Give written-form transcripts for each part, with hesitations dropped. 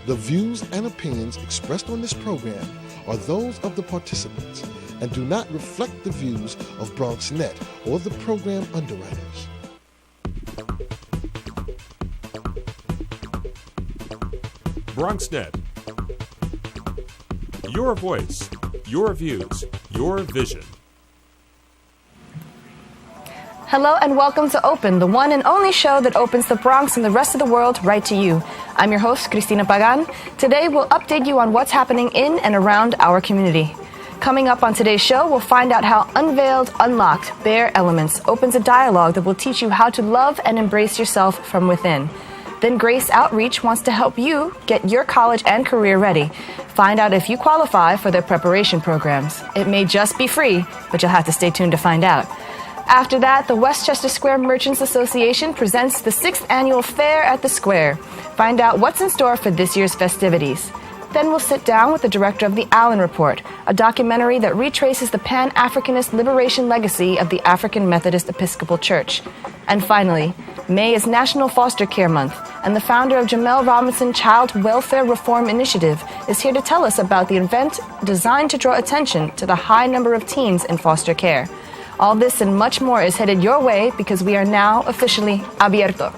The views and opinions expressed on this program are those of the participants and do not reflect the views of BronxNet or the program underwriters. BronxNet. Your voice, your views, your vision. Hello and welcome to Open, the one and only show that opens the Bronx and the rest of the world right to you. I'm your host, Cristina Pagan. Today we'll update you on what's happening in and around our community. Coming up on today's show, we'll find out how Unveiled, Unlocked, Bare Elements opens a dialogue that will teach you how to love and embrace yourself from within. Then Grace Outreach wants to help you get your college and career ready. Find out if you qualify for their preparation programs. It may just be free, but you'll have to stay tuned to find out. After that, the Westchester Square Merchants Association presents the 6th Annual Fair at the Square. Find out what's in store for this year's festivities. Then we'll sit down with the director of The Allen Report, a documentary that retraces the Pan-Africanist liberation legacy of the African Methodist Episcopal Church. And finally, May is National Foster Care Month, and the founder of Jamel Robinson Child Welfare Reform Initiative is here to tell us about the event designed to draw attention to the high number of teens in foster care. All this and much more is headed your way because we are now officially abierto.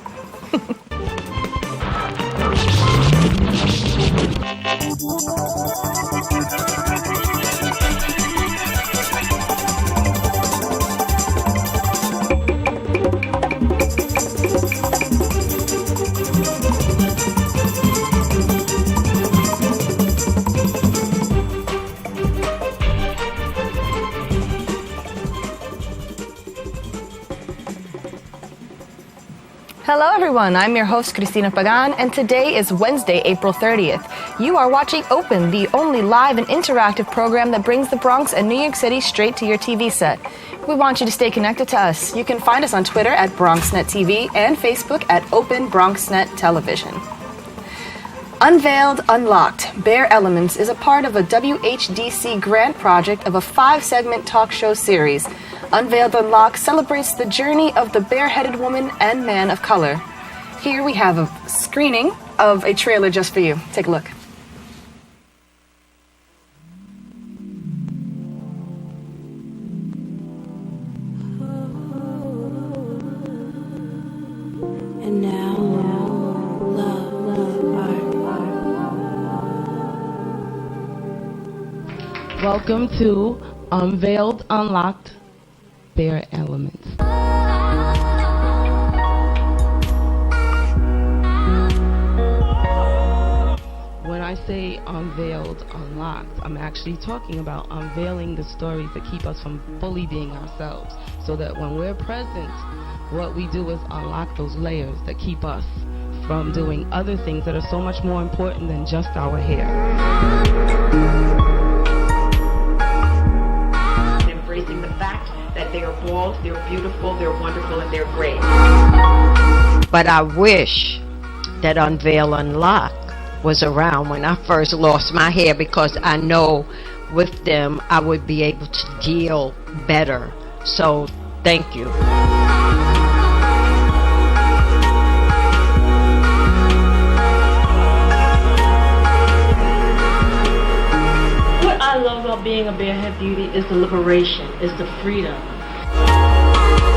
Hello everyone, I'm your host Cristina Pagan, and today is Wednesday, April 30th. You are watching Open, the only live and interactive program that brings the Bronx and New York City straight to your TV set. We want you to stay connected to us. You can find us on Twitter at BronxNet TV and Facebook at Open BronxNet Television. Unveiled, Unlocked, Bare Elements is a part of a WHDC grant project of a 5-segment talk show series. Unveiled Unlocked celebrates the journey of the bareheaded woman and man of color. Here we have a screening of a trailer just for you. Take a look. And now, love, art. Welcome to Unveiled, Unlocked, Bare Elements. When I say unveiled, unlocked, I'm actually talking about unveiling the stories that keep us from fully being ourselves, so that when we're present, what we do is unlock those layers that keep us from doing other things that are so much more important than just our hair. Embracing the fact that they are bald, they're beautiful, they're wonderful, and they're great. But I wish that Unveil Unlock was around when I first lost my hair, because I know with them I would be able to deal better. So thank you. What I love about being a barehead beauty is the liberation, is the freedom.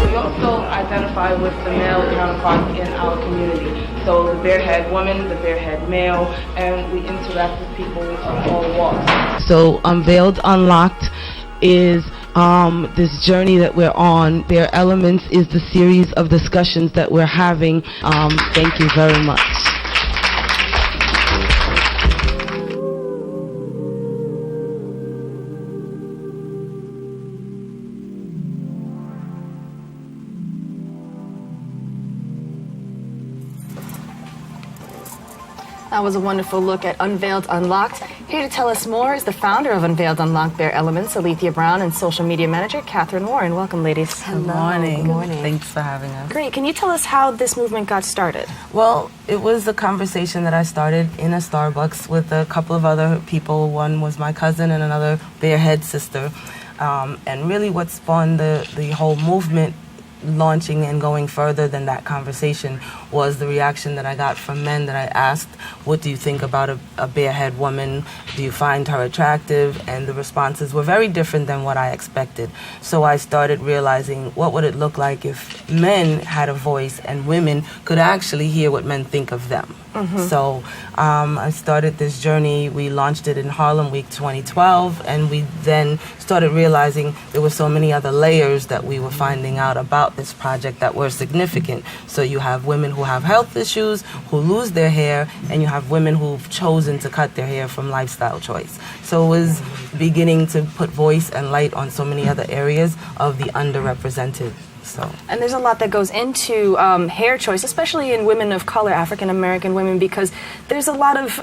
We also identify with the male counterparts in our community. So the barehead woman, the barehead male, and we interact with people of all walks. So Unveiled Unlocked is this journey that we're on. Bare Elements is the series of discussions that we're having. Thank you very much. That was a wonderful look at Unveiled Unlocked. Here to tell us more is the founder of Unveiled Unlocked Bare Elements, Alethea Brown, and social media manager, Catherine Warren. Welcome, ladies. Good morning. Good morning. Thanks for having us. Great. Can you tell us how this movement got started? Well, it was a conversation that I started in a Starbucks with a couple of other people. One was my cousin and another barehead sister. And really what spawned the whole movement launching and going further than that conversation was the reaction that I got from men that I asked, what do you think about a barehead woman? Do you find her attractive? And the responses were very different than what I expected. So I started realizing, what would it look like if men had a voice and women could actually hear what men think of them? So I started this journey. We launched it in Harlem Week 2012, and we then started realizing there were so many other layers that we were finding out about this project that were significant. So you have women who have health issues, who lose their hair, and you have women who've chosen to cut their hair from lifestyle choice. So it was beginning to put voice and light on so many other areas of the underrepresented. So. And there's a lot that goes into hair choice, especially in women of color, African American women, because there's a lot of,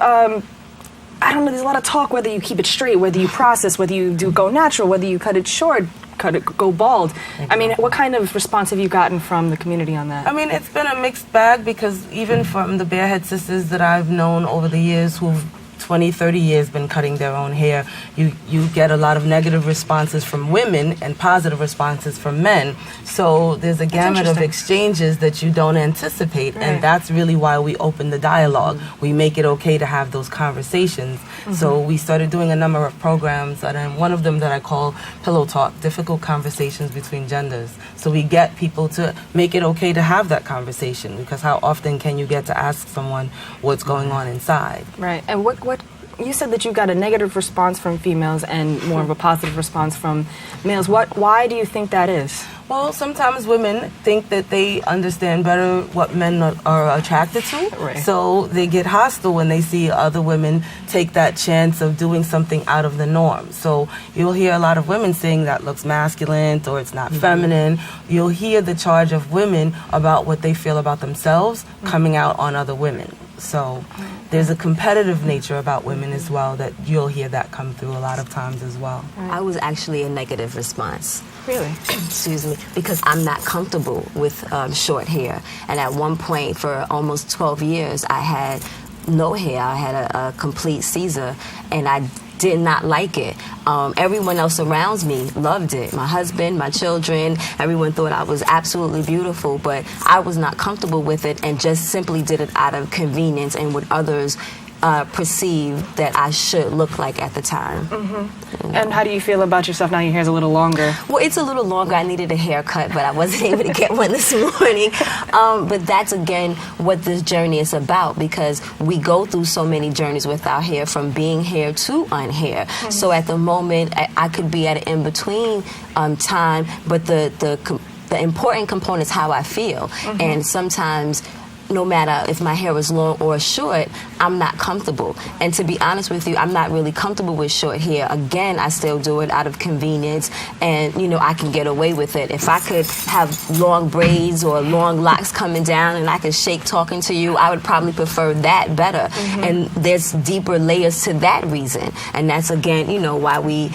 there's a lot of talk whether you keep it straight, whether you process, whether you do go natural, whether you cut it short, go bald. Exactly. I mean, what kind of response have you gotten from the community on that? I mean, it's been a mixed bag, because even from the barehead sisters that I've known over the years who've 20, 30 years been cutting their own hair, you get a lot of negative responses from women and positive responses from men. So there's a gamut of exchanges that you don't anticipate, and that's really why we open the dialogue. We make it okay to have those conversations. So we started doing a number of programs, and one of them that I call Pillow Talk, difficult conversations between genders. So we get people to make it okay to have that conversation, because how often can you get to ask someone what's going on inside? Right. And what you said that you got a negative response from females and more of a positive response from males. Why do you think that is? Well, sometimes women think that they understand better what men are attracted to. Right. So they get hostile when they see other women take that chance of doing something out of the norm. So you'll hear a lot of women saying that looks masculine or it's not feminine. You'll hear the charge of women about what they feel about themselves coming out on other women. So there's a competitive nature about women as well that you'll hear that come through a lot of times as well. I was actually a negative response. Really? Excuse me. Because I'm not comfortable with short hair. And at one point, for almost 12 years, I had no hair. I had a complete Caesar, and I did not like it. Everyone else around me loved it. My husband, my children, everyone thought I was absolutely beautiful, but I was not comfortable with it and just simply did it out of convenience and what others perceived that I should look like at the time. And how do you feel about yourself now your hair's a little longer? Well, it's a little longer. I needed a haircut, but I wasn't able to get one this morning. But that's, again, what this journey is about, because we go through so many journeys with our hair, from being hair to unhair. So at the moment, I could be at an in-between time, but the important component is how I feel. And sometimes, no matter if my hair is long or short, I'm not comfortable. And to be honest with you, I'm not really comfortable with short hair. Again, I still do it out of convenience, and I can get away with it. If I could have long braids or long locks coming down and I could shake talking to you, I would probably prefer that better. And there's deeper layers to that reason. And that's, again, why we,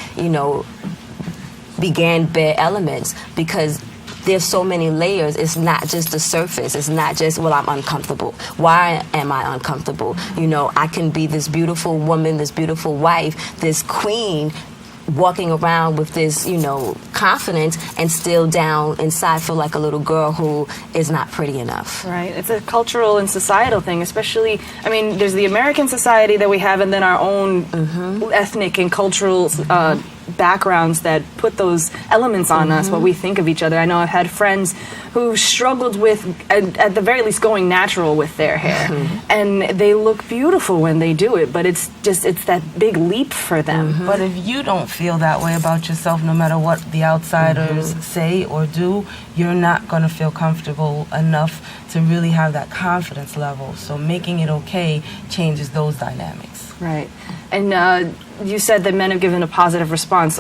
began Bare Elements, because there's so many layers. It's not just the surface. It's not just, well, I'm uncomfortable. Why am I uncomfortable? I can be this beautiful woman, this beautiful wife, this queen, walking around with this, confidence, and still down inside feel like a little girl who is not pretty enough. Right. It's a cultural and societal thing, especially, there's the American society that we have, and then our own ethnic and cultural backgrounds that put those elements on us, what we think of each other. I know I've had friends who struggled with, at the very least, going natural with their hair. And they look beautiful when they do it, but it's that big leap for them. But if you don't feel that way about yourself, no matter what the outsiders say or do, you're not going to feel comfortable enough to really have that confidence level. So making it okay changes those dynamics. Right. And you said that men have given a positive response.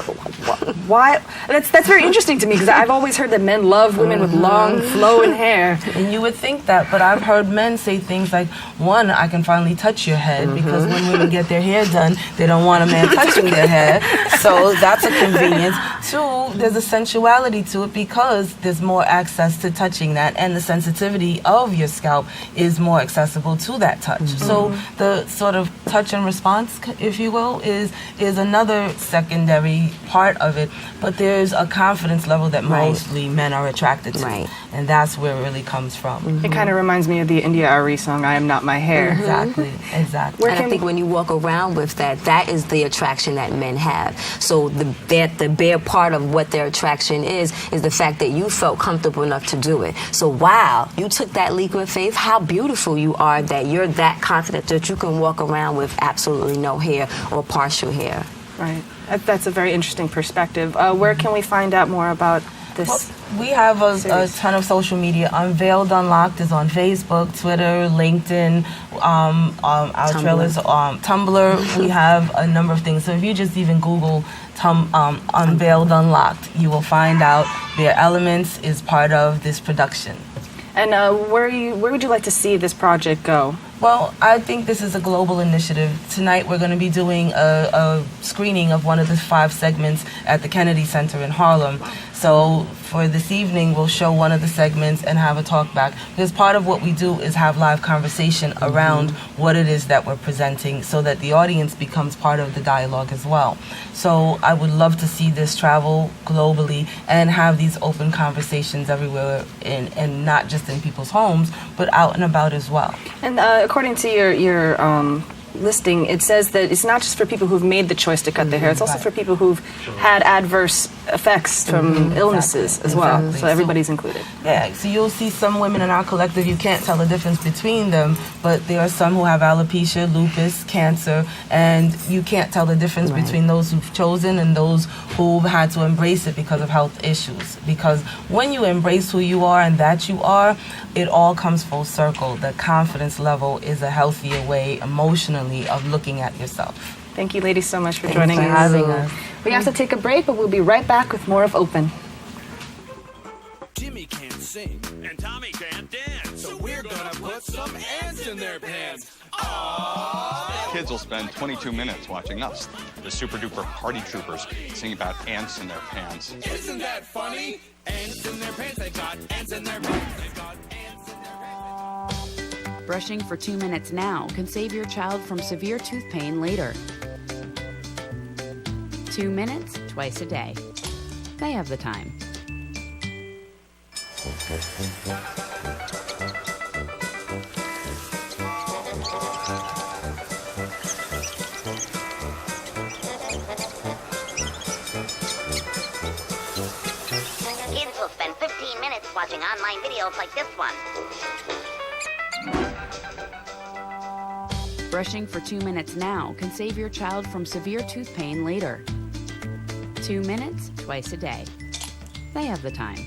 Why? That's very interesting to me, because I've always heard that men love women with long, flowing hair. And you would think that, but I've heard men say things like, one, I can finally touch your head, because when women get their hair done, they don't want a man touching their head. So that's a convenience. Two, there's a sensuality to it, because there's more access to touching that, and the sensitivity of your scalp is more accessible to that touch. So the sort of touch and response, if you will, is is another secondary part of it, but there's a confidence level that mostly men are attracted to, and that's where it really comes from. It kind of reminds me of the India Arie song, I Am Not My Hair. Exactly. And I think when you walk around with that, that is the attraction that men have. So the bare part of what their attraction is the fact that you felt comfortable enough to do it. So wow, you took that leap of faith. How beautiful you are that you're that confident that you can walk around with absolutely no hair or partial hair. Right. That's a very interesting perspective. Where can we find out more about this? Well, we have a ton of social media. Unveiled Unlocked is on Facebook, Twitter, LinkedIn, our trailers, Tumblr. We have a number of things. So if you just even Google Unveiled Unlocked, you will find out Bare Elements is part of this production. And where would you like to see this project go? Well, I think this is a global initiative. Tonight we're going to be doing a screening of one of the 5 segments at the Kennedy Center in Harlem. So for this evening, we'll show one of the segments and have a talk back. Because part of what we do is have live conversation around what it is that we're presenting so that the audience becomes part of the dialogue as well. So I would love to see this travel globally and have these open conversations everywhere and not just in people's homes, but out and about as well. And according to your listing, it says that it's not just for people who've made the choice to cut their hair, it's also for people who've had adverse effects from illnesses as well. So everybody's included. Yeah, so you'll see some women in our collective, you can't tell the difference between them, but there are some who have alopecia, lupus, cancer, and you can't tell the difference between those who've chosen and those who've had to embrace it because of health issues. Because when you embrace who you are and that you are, it all comes full circle. The confidence level is a healthier way emotionally of looking at yourself. Thank you, ladies, so much for joining us. Having us. We have to take a break, but we'll be right back with more of Open. Jimmy can't sing, and Tommy can't dance, so we're gonna put some ants in their pants. Aww. Kids will spend 22 minutes watching us, the super duper party troopers, singing about ants in their pants. Isn't that funny? Ants in their pants, they got ants in their pants, they got ants in their pants. Brushing for 2 minutes now can save your child from severe tooth pain later. 2 minutes, twice a day. They have the time. Kids will spend 15 minutes watching online videos like this one. Brushing for 2 minutes now can save your child from severe tooth pain later. 2 minutes, twice a day. They have the time.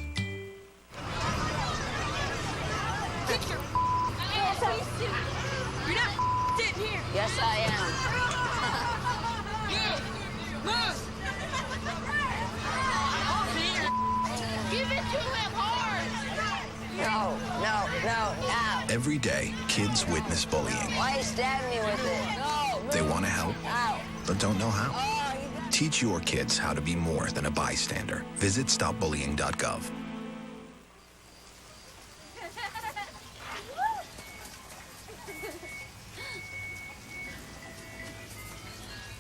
You're not sitting here. Yes, I am. Give it to him hard. No. Every day, kids witness bullying. Why you stabbing me with it? No. They want to help, Ow. but don't know how. Teach your kids how to be more than a bystander. Visit stopbullying.gov.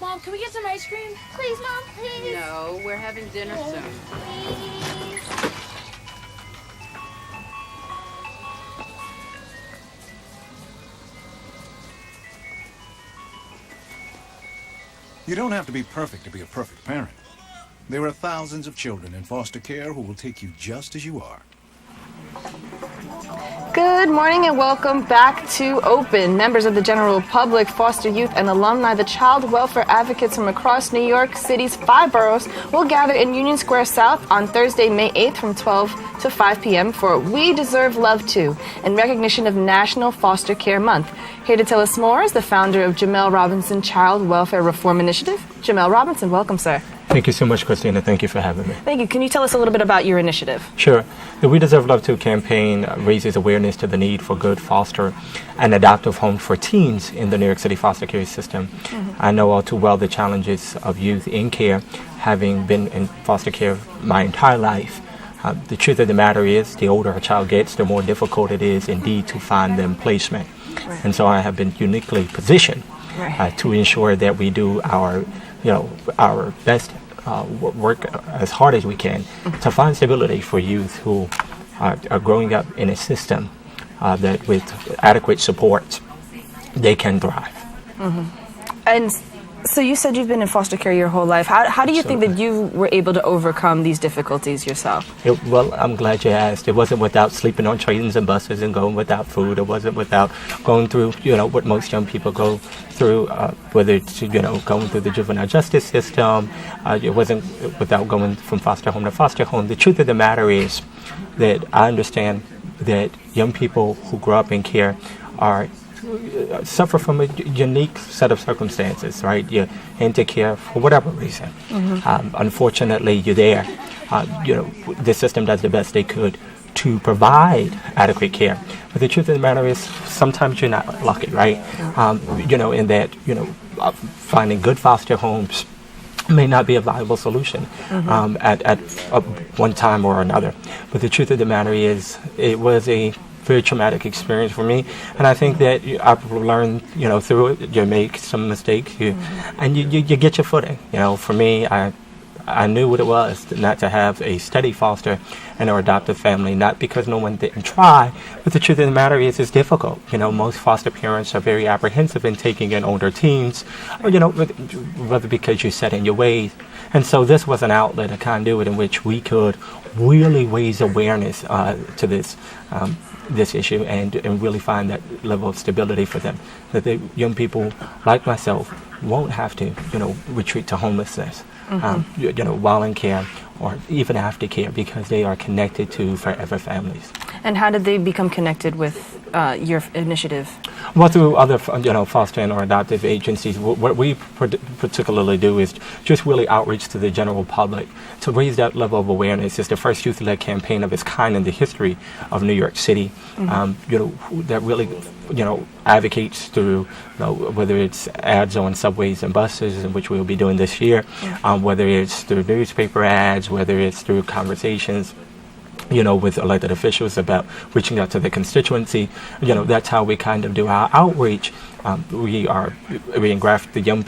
Mom, can we get some ice cream? Please, Mom, please. No, we're having dinner soon. Please. You don't have to be perfect to be a perfect parent. There are thousands of children in foster care who will take you just as you are. Good morning and welcome back to Open. Members of the general public, foster youth, and alumni, the child welfare advocates from across New York City's 5 boroughs will gather in Union Square South on Thursday, May 8th from 12 to 5 p.m. for We Deserve Love Too, in recognition of National Foster Care Month. Here to tell us more is the founder of Jamel Robinson Child Welfare Reform Initiative. Jamel Robinson, welcome, sir. Thank you so much, Christina. Thank you for having me. Thank you. Can you tell us a little bit about your initiative? Sure. The We Deserve Love Too campaign raises awareness to the need for good foster and adoptive homes for teens in the New York City foster care system. I know all too well the challenges of youth in care, having been in foster care my entire life. The truth of the matter is, the older a child gets, the more difficult it is indeed to find them placement. Right. And so I have been uniquely positioned to ensure that we do our our best work as hard as we can to find stability for youth who are growing up in a system that with adequate support, they can thrive. And so you said you've been in foster care your whole life. How do you think that you were able to overcome these difficulties yourself? Well, I'm glad you asked. It wasn't without sleeping on trains and buses and going without food. It wasn't without going through, what most young people go through, whether it's, going through the juvenile justice system. It wasn't without going from foster home to foster home. The truth of the matter is that I understand that young people who grow up in care suffer from a unique set of circumstances, right? You're into care for whatever reason. Unfortunately, you're there. The system does the best they could to provide adequate care. But the truth of the matter is, sometimes you're not lucky, right? In that, finding good foster homes may not be a viable solution at one time or another. But the truth of the matter is, it was a very traumatic experience for me, and I think that I've learned, through it. You make some mistakes, and you get your footing. For me, I knew what it was not to have a steady foster and or adoptive family, not because no one didn't try, but the truth of the matter is it's difficult. Most foster parents are very apprehensive in taking in older teens, whether because you set in your ways. And so this was an outlet, a conduit in which we could really raise awareness to this issue and really find that level of stability for them, that the young people like myself won't have to retreat to homelessness while in care or even after care, because they are connected to forever families. And how did they become connected with your initiative? Well, through other foster and or adoptive agencies. What we particularly do is just really outreach to the general public to raise that level of awareness. It's the first youth-led campaign of its kind in the history of New York City. That really advocates through whether it's ads on subways and buses, in which we'll be doing this year, whether it's through newspaper ads, whether it's through conversations with elected officials about reaching out to the constituency. That's how we kind of do our outreach. We engraft the young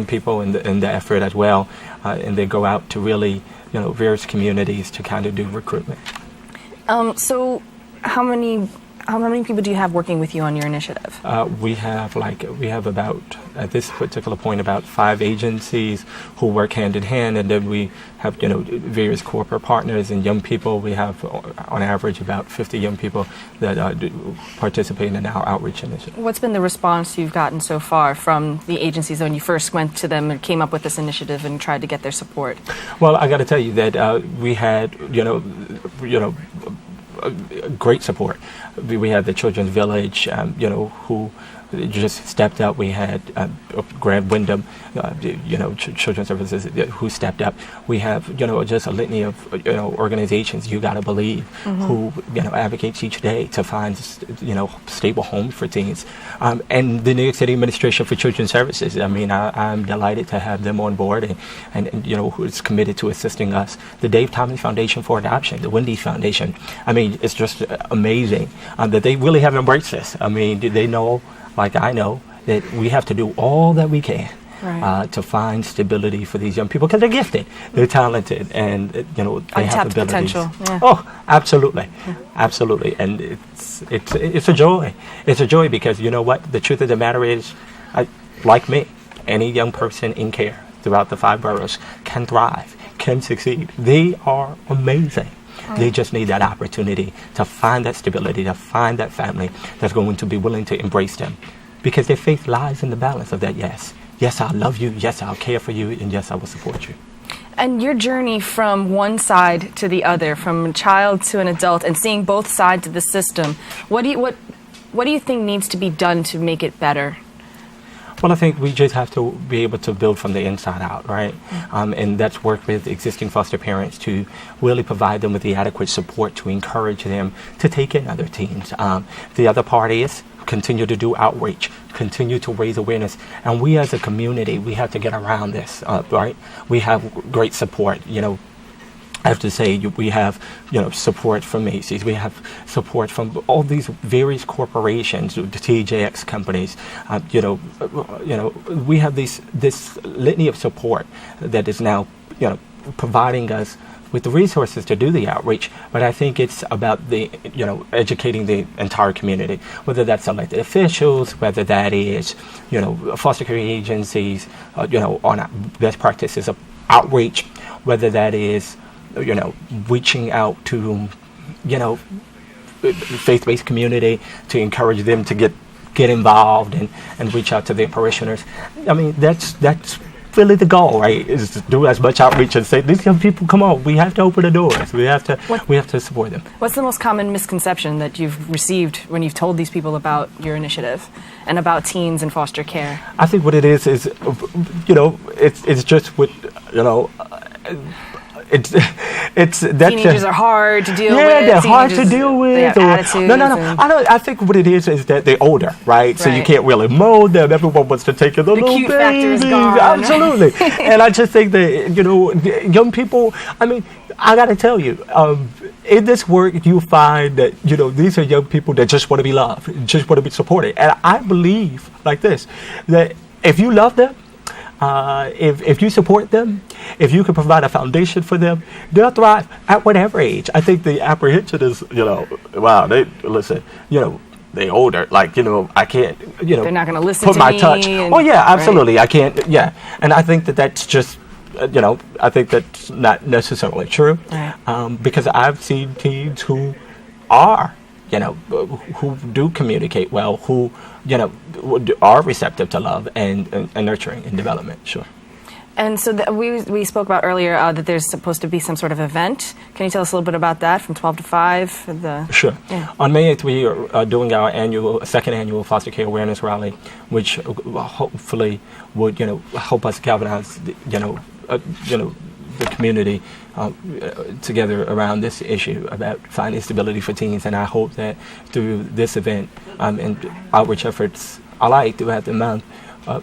people in the effort as well, and they go out to really, various communities to kind of do recruitment. So how many people do you have working with you on your initiative? We have about, at this particular point, about 5 agencies who work hand in hand, and then we have various corporate partners and young people. We have on average about 50 young people that participate in our outreach initiative. What's been the response you've gotten so far from the agencies when you first went to them and came up with this initiative and tried to get their support? Well, I got to tell you that we had great support. We had the Children's Village, who just stepped up. We had Grand Wyndham, Children's Services, who stepped up. We have, just a litany of, organizations, You Gotta Believe, who, advocates each day to find, stable homes for teens. And the New York City Administration for Children's Services. I mean, I'm delighted to have them on board and who is committed to assisting us. The Dave Thomas Foundation for Adoption, the Wendy's Foundation. I mean, it's just amazing that they really have embraced this. I mean, they know, like I know, that we have to do all that we can to find stability for these young people, because they're gifted, they're talented, and they have abilities. Potential. Yeah. Oh, absolutely, absolutely, and it's a joy. It's a joy because you know what? The truth of the matter is, like me, any young person in care throughout the 5 boroughs can thrive, can succeed. They are amazing. They just need that opportunity to find that stability, to find that family that's going to be willing to embrace them. Because their faith lies in the balance of that yes. Yes, I'll love you. Yes, I'll care for you. And yes, I will support you. And your journey from one side to the other, from a child to an adult, and seeing both sides of the system, what do you think needs to be done to make it better? Well, I think we just have to be able to build from the inside out, right? And that's work with existing foster parents to really provide them with the adequate support to encourage them to take in other teens. The other part is continue to do outreach, continue to raise awareness. And we as a community, we have to get around this, right? We have great support, I have to say, we have, support from Macy's. We have support from all these various corporations, the TJX companies. We have this litany of support that is now, providing us with the resources to do the outreach. But I think it's about educating the entire community, whether that's elected officials, whether that is, foster care agencies, on best practices of outreach, whether that is, reaching out to, faith-based community to encourage them to get involved and reach out to their parishioners. I mean, that's really the goal, right? Is to do as much outreach and say, these young people, come on, we have to open the doors. We have to support them. What's the most common misconception that you've received when you've told these people about your initiative and about teens in foster care? I think what it is it's just with, it's that teenagers are hard to deal with. Yeah, they're hard to deal with. They have attitudes. No. I think what it is that they're older, right? So you can't really mold them. Everyone wants to take it. The little cute factor is babies. gone. Absolutely. And I just think that young people. I mean, I got to tell you, in this work, you find that these are young people that just want to be loved, just want to be supported. And I believe like this, that if you love them, if you support them, if you can provide a foundation for them, they'll thrive at whatever age. I think the apprehension is, wow, they older, like, I can't, they're not going to listen put to my me touch. Oh yeah, absolutely. Right. I can't. Yeah, and I think that's just, I think that's not necessarily true, right. Because I've seen teens who are, who do communicate well, who, are receptive to love and nurturing and development. Sure. And so we spoke about earlier that there's supposed to be some sort of event. Can you tell us a little bit about that from 12 to 5? Sure. Yeah. On May 8th, we are doing our second annual foster care awareness rally, which hopefully would, help us galvanize, the community together around this issue about finding stability for teens. And I hope that through this event and outreach efforts alike throughout the month,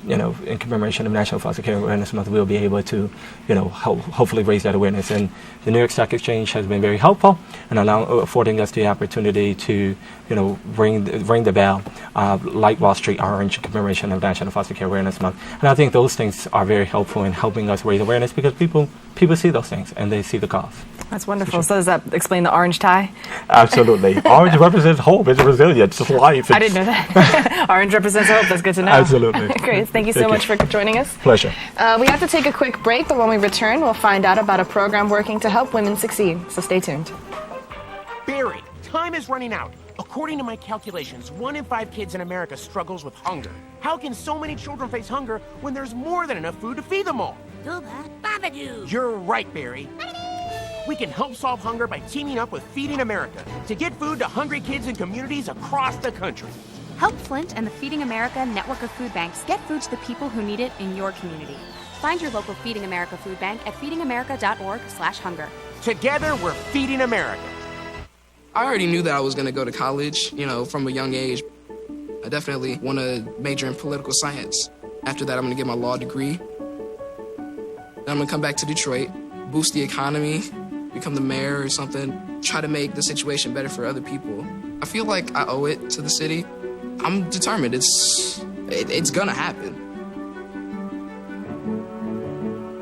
in commemoration of National Foster Care Awareness Month, we'll be able to, hopefully raise that awareness. And the New York Stock Exchange has been very helpful and affording us the opportunity to, ring the bell, like Wall Street Orange, in commemoration of National Foster Care Awareness Month. And I think those things are very helpful in helping us raise awareness because people see those things and they see the cause. That's wonderful. So does that explain the orange tie? Absolutely. Orange represents hope. It's resilience. It's life. I didn't know that. Orange represents hope. That's good to know. Absolutely. Great. Thank you so much for joining us. Pleasure. We have to take a quick break, but when we return, we'll find out about a program working to help women succeed. So stay tuned. Barry, time is running out. According to my calculations, 1 in 5 kids in America struggles with hunger. How can so many children face hunger when there's more than enough food to feed them all? Babadoo. You're right, Barry. We can help solve hunger by teaming up with Feeding America to get food to hungry kids in communities across the country. Help Flint and the Feeding America network of food banks get food to the people who need it in your community. Find your local Feeding America food bank at feedingamerica.org/hunger. Together, we're Feeding America. I already knew that I was going to go to college, from a young age. I definitely want to major in political science. After that, I'm going to get my law degree. Then I'm going to come back to Detroit, boost the economy, become the mayor or something, try to make the situation better for other people. I feel like I owe it to the city. I'm determined. It's gonna happen.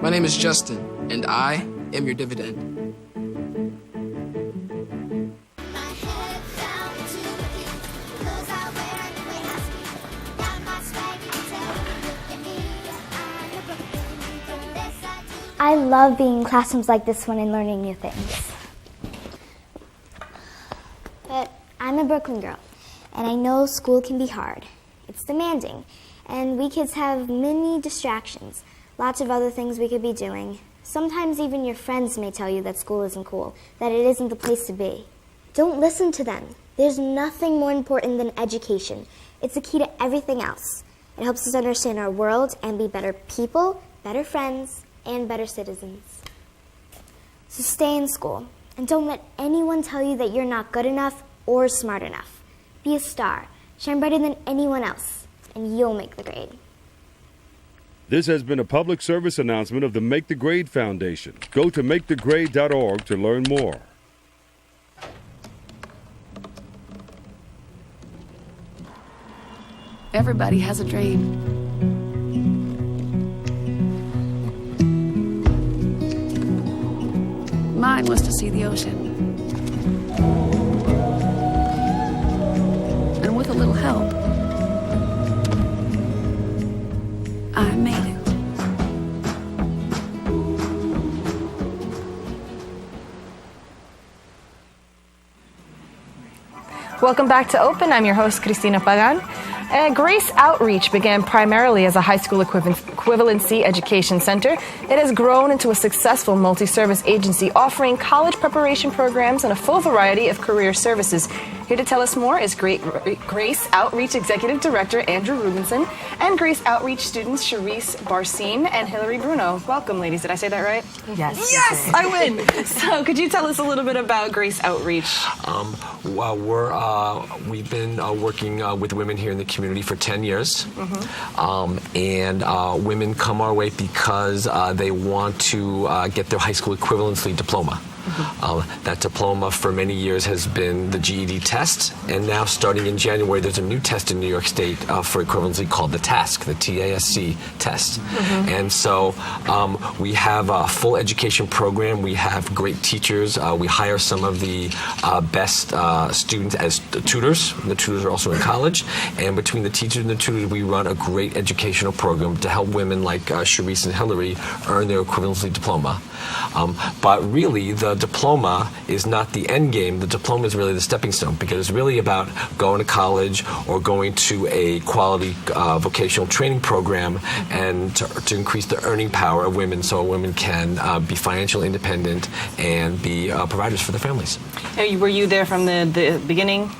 My name is Justin, and I am your dividend. I love being in classrooms like this one and learning new things. But I'm a Brooklyn girl, and I know school can be hard. It's demanding, and we kids have many distractions, lots of other things we could be doing. Sometimes even your friends may tell you that school isn't cool, that it isn't the place to be. Don't listen to them. There's nothing more important than education. It's the key to everything else. It helps us understand our world and be better people, better friends, and better citizens. So stay in school, and don't let anyone tell you that you're not good enough or smart enough. Be a star, shine brighter than anyone else, and you'll make the grade. This has been a public service announcement of the Make the Grade Foundation. Go to makethegrade.org to learn more. Everybody has a dream. Mine was to see the ocean. And with a little help, I made it. Welcome back to Open. I'm your host, Cristina Pagan. Grace Outreach began primarily as a high school equivalency education center. It has grown into a successful multi-service agency offering college preparation programs and a full variety of career services. Here to tell us more is Grace Outreach Executive Director Andrew Rubinson and Grace Outreach students Charisse Barcine and Hillary Bruno. Welcome, ladies. Did I say that right? Yes. Yes, I win. So could you tell us a little bit about Grace Outreach? We've been working with women here in the community for 10 years. And women come our way because they want to get their high school equivalency diploma. That diploma for many years has been the GED test, and now starting in January there's a new test in New York State for equivalency called the TASC, the TASC test. And so we have a full education program, we have great teachers, we hire some of the best students as tutors. The tutors are also in college, and between the teachers and the tutors we run a great educational program to help women like Charisse and Hillary earn their equivalency diploma. But really the diploma is not the end game. The diploma is really the stepping stone, because it's really about going to college or going to a quality vocational training program and to increase the earning power of women so women can be financially independent and be providers for their families. Were you there from the beginning?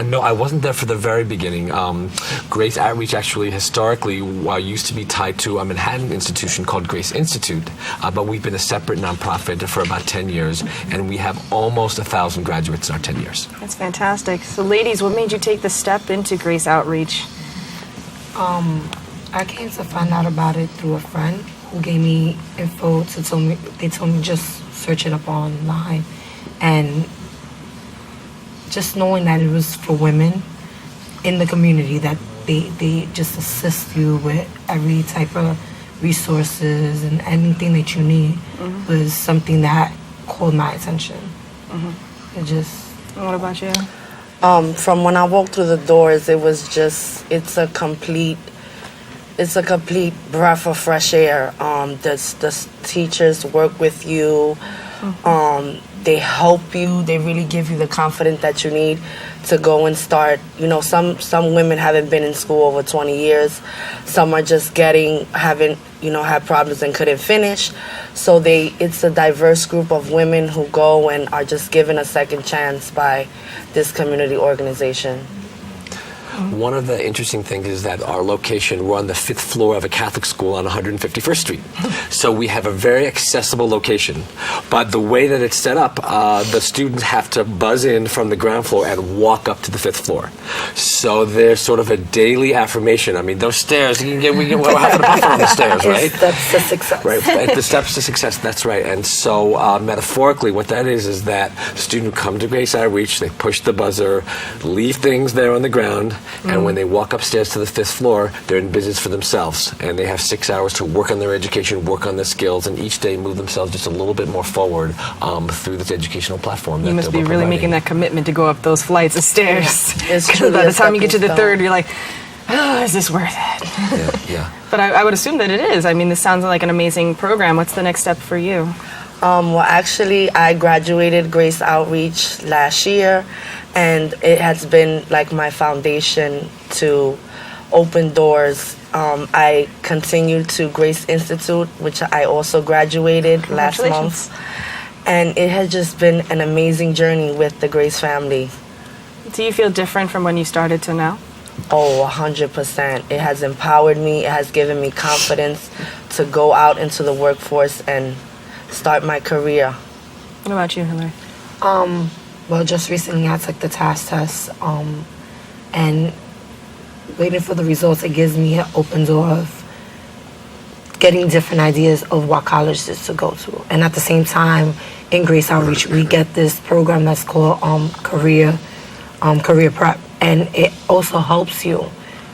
No, I wasn't there for the very beginning. Grace Outreach actually historically used to be tied to a Manhattan institution called Grace Institute, but we've been a separate nonprofit for about 10 years, and we have almost 1,000 graduates in our 10 years. That's fantastic. So ladies, what made you take the step into Grace Outreach? I came to find out about it through a friend who gave me info. They told me just search it up online, and just knowing that it was for women in the community, that they just assist you with every type of resources and anything that you need was something that caught my attention. It just... What about you? From when I walked through the doors, it was just, it's a complete breath of fresh air. The teachers work with you. They help you. They really give you the confidence that you need to go and start. You know, some women haven't been in school over 20 years. Some are just had problems and couldn't finish. So it's a diverse group of women who go and are just given a second chance by this community organization. One of the interesting things is that our location, we're on the 5th floor of a Catholic school on 151st Street. So we have a very accessible location. But the way that it's set up, the students have to buzz in from the ground floor and walk up to the 5th floor. So there's sort of a daily affirmation. I mean, those stairs, we're having a buffer on the stairs, right? That's the success. Right, the steps to success, that's right. And so metaphorically, what that is that students come to Grace Outreach, they push the buzzer, leave things there on the ground, and when they walk upstairs to the 5th floor, they're in business for themselves. And they have 6 hours to work on their education, work on their skills, and each day move themselves just a little bit more forward through this educational platform. You must be really making that commitment to go up those flights of stairs. It's Because by the time you get to the 3rd, you're like, oh, is this worth it? Yeah. But I would assume that it is. I mean, this sounds like an amazing program. What's the next step for you? Well, actually, I graduated Grace Outreach last year, and it has been like my foundation to open doors. I continued to Grace Institute, which I also graduated last month. And it has just been an amazing journey with the Grace family. Do you feel different from when you started to now? Oh, 100%. It has empowered me. It has given me confidence to go out into the workforce and start my career. What about you, Hillary? Well, just recently I took the TASC test, and waiting for the results, it gives me an open door of getting different ideas of what colleges to go to. And at the same time, in Grace Outreach, we get this program that's called career prep, and it also helps you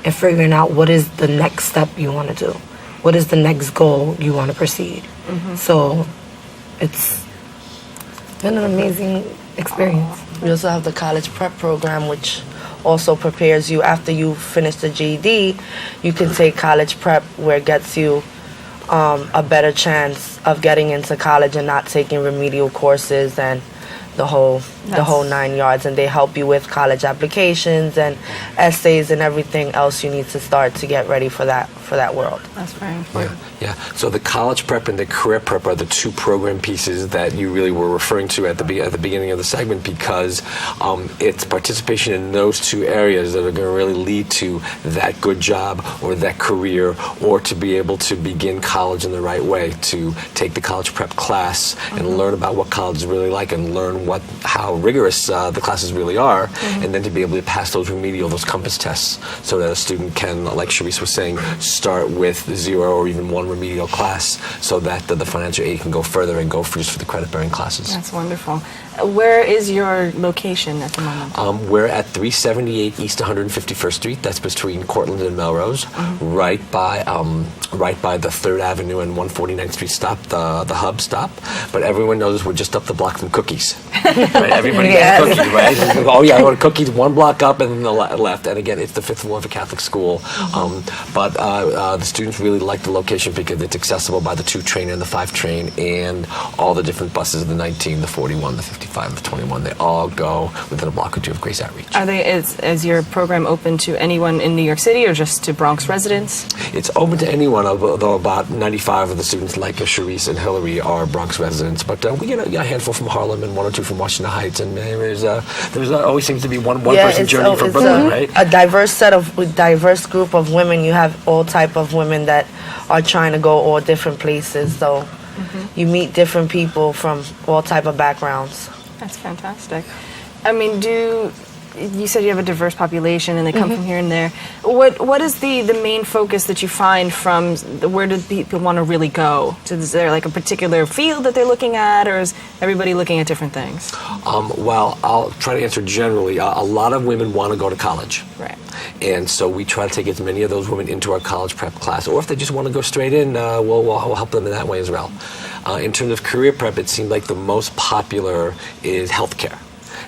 in figuring out what is the next step you want to do, what is the next goal you want to proceed. So it's been an amazing experience. We also have the college prep program, which also prepares you after you finish the GED. You can take college prep, where it gets you a better chance of getting into college and not taking remedial courses and the whole 9 yards. And they help you with college applications and essays and everything else you need to start to get ready for that world. That's very important. Yeah. So the college prep and the career prep are the two program pieces that you really were referring to at the beginning of the segment, because it's participation in those two areas that are going to really lead to that good job or that career, or to be able to begin college in the right way, to take the college prep class and learn about what college is really like and learn how rigorous the classes really are, and then to be able to pass those those compass tests, so that a student can, like Sharice was saying, start with 0 or even 1 remedial class, so that the financial aid can go further and go just for the credit-bearing classes. That's wonderful. Where is your location at the moment? We're at 378 East 151st Street. That's between Cortland and Melrose, right by the 3rd Avenue and 149th Street stop, the hub stop. But everyone knows we're just up the block from Cookies. Right? Everybody has Cookies, right? Oh yeah, I go to Cookies, 1 block up and then the left. And again, it's the 5th floor of a Catholic school. But the students really like the location because it's accessible by the 2 train and the 5 train, and all the different buses, the 19, the 41, the 55, the 21. They all go within a block or 2 of Grace Outreach. Is your program open to anyone in New York City or just to Bronx residents? It's open to anyone, although about 95 of the students, like Sharice and Hillary, are Bronx residents. But we get a handful from Harlem and 1 or 2 from Washington Heights, and there's always seems to be one person journey from Brooklyn, right? A diverse group of women. You have all type of women that are trying to go all different places. So you meet different people from all type of backgrounds. That's fantastic. I mean, you said you have a diverse population and they come from here and there. What is the main focus that you find from where do people want to really go? Is there like a particular field that they're looking at, or is everybody looking at different things? Well, I'll try to answer generally. A lot of women want to go to college. Right. And so we try to take as many of those women into our college prep class, or if they just want to go straight in, we'll help them in that way as well. In terms of career prep, it seemed like the most popular is healthcare.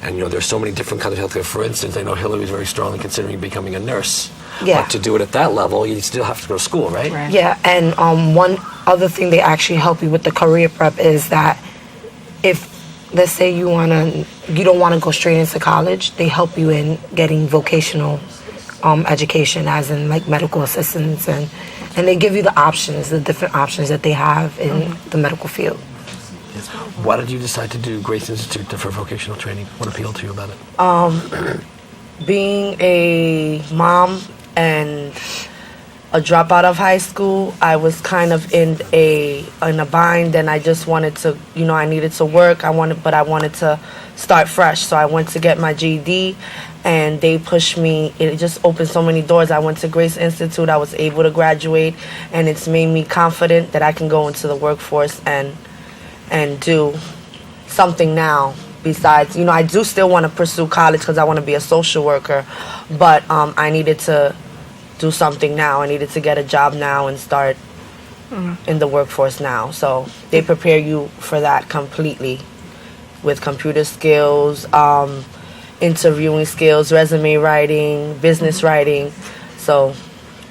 And, there's so many different kinds of healthcare. For instance, I know Hillary's very strongly considering becoming a nurse. Yeah. But to do it at that level, you still have to go to school, right? Yeah, and one other thing they actually help you with the career prep is that if, let's say you don't want to go straight into college, they help you in getting vocational education, as in like medical assistants, and they give you the options, the different options that they have in the medical field. Why did you decide to do Grace Institute for vocational training? What appealed to you about it? Being a mom and a dropout of high school, I was kind of in a bind, and I just wanted to, I needed to work. But I wanted to start fresh, so I went to get my GED, and they pushed me. It just opened so many doors. I went to Grace Institute. I was able to graduate, and it's made me confident that I can go into the workforce and do something now. Besides, I do still want to pursue college because I want to be a social worker, but I needed to do something now. I needed to get a job now and start in the workforce now. So they prepare you for that completely with computer skills, interviewing skills, resume writing, business writing. So,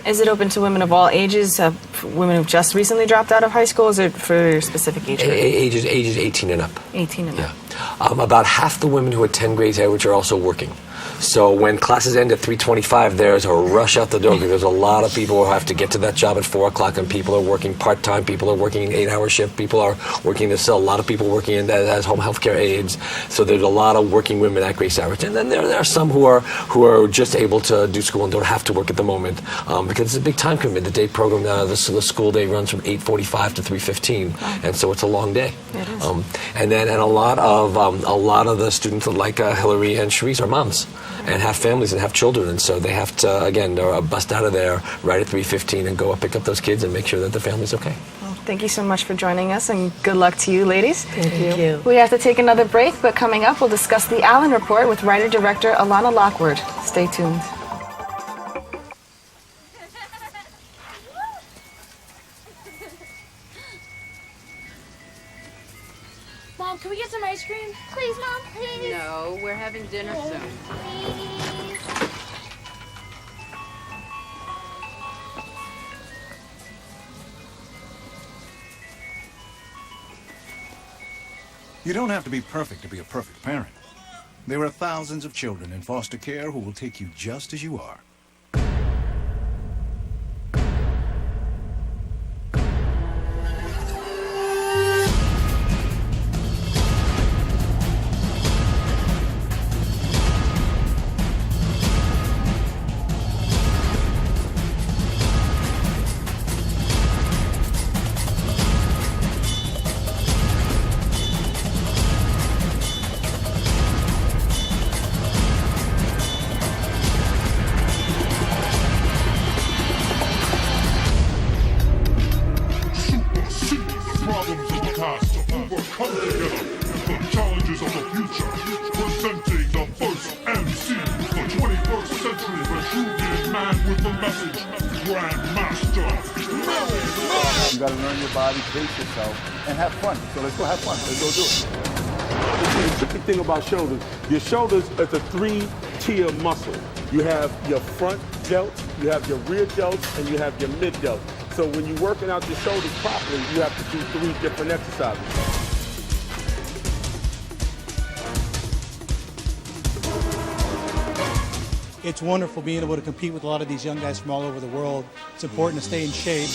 is it open to women of all ages? Women who've just recently dropped out of high school? Is it for a specific age group? Ages 18 and up. 18 and up. About half the women who attend Grace Outreach are also working. So when classes end at 3:25, there's a rush out the door because there's a lot of people who have to get to that job at 4 o'clock, and people are working part-time, people are working an 8-hour shift, people are working to sell, a lot of people working as home health care aides. So there's a lot of working women at Grace Outreach. And then there are some who are just able to do school and don't have to work at the moment because it's a big time commitment. The day program, the school day runs from 8:45 to 3:15, and so it's a long day. It is. And a lot of the students like Hillary and Sharice are moms. and have families and have children, and so they have to, again, bust out of there right at 3:15 and go pick up those kids and make sure that the family's okay. Well, thank you so much for joining us, and good luck to you, ladies. Thank you. We have to take another break, but coming up, we'll discuss the Allen Report with writer-director Alana Lockwood. Stay tuned. Mom, can we get some ice cream? Please, Mom, please. No, we're having dinner soon. You don't have to be perfect to be a perfect parent. There are thousands of children in foster care who will take you just as you are. You gotta learn your body, pace yourself, and have fun. So let's go have fun. Let's go do it. The tricky thing about shoulders, your shoulders is a 3-tier muscle. You have your front delt, you have your rear delt, and you have your mid delt. So when you're working out your shoulders properly, you have to do 3 different exercises. It's wonderful being able to compete with a lot of these young guys from all over the world. It's important to stay in shape.